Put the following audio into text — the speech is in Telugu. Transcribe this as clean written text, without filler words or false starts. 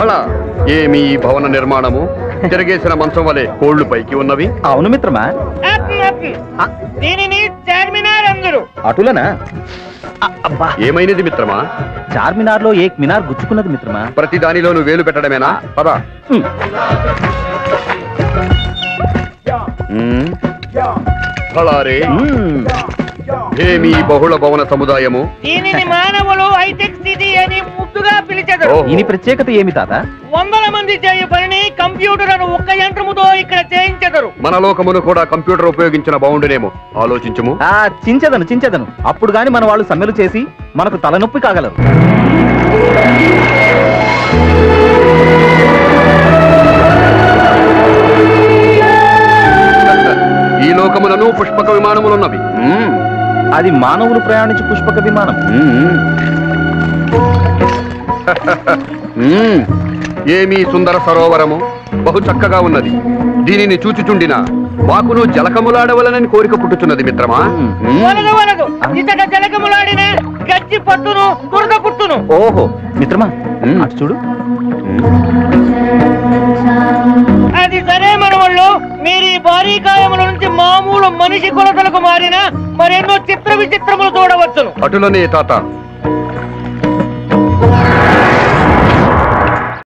అలా ఏమి భవన నిర్మాణము తిరగేసిన మంచం వలె కోళ్లు పైకి ఉన్నవి. అవును మిత్రమా, దీనిని చార్మినార్ అందరు. అటులనా? ఏమైనది మిత్రమా? చార్మినార్ లో ఏక్ మినార్ గుచ్చుకున్నది మిత్రమా. ప్రతి దానిలోనూ వేలు పెట్టడమేనా? పదా. ఏమి బహుళ భవన సముదాయము. దీనిని మానవులు హైటెక్ సిటీ అని ముద్దుగా పిలిచెదరు. దీని ప్రత్యేకత ఏమి తాత? 100 మంది చేయు పనిని కంప్యూటర్ అని ఒక్క యంత్రముతో ఇక్కడ చేయించెదరు. మన లోకమును కూడా కంప్యూటర్ ఉపయోగించిన బాగుండునేమో, ఆలోచించుము. చించెదను. అప్పుడు గాని మన వాళ్ళు సమ్మెలు చేసి మనకు తలనొప్పి కాగలరు. ఈ లోకములను పుష్పక విమానములున్నవి. అది మానవులు ప్రయాణించి పుష్పక విమానం. ఏమీ సుందర సరోవరము, బహు చక్కగా ఉన్నది. దీనిని చూచుచుండిన మాకును జలకములాడవలనని కోరిక పుట్టుచున్నది మిత్రమా. ఇతడ జలకములాడిన గచ్చి పట్టును దురద పుట్టును. ఓహో మిత్రమా, అటు చూడు. అది సరే మనవాళ్ళు, మీరు ఈ భారీ కాయముల నుంచి మామూలు మనిషి కొలతలకు మారిన మరెన్నో చిత్ర విచిత్రములు చూడవచ్చును. అటులనే తాత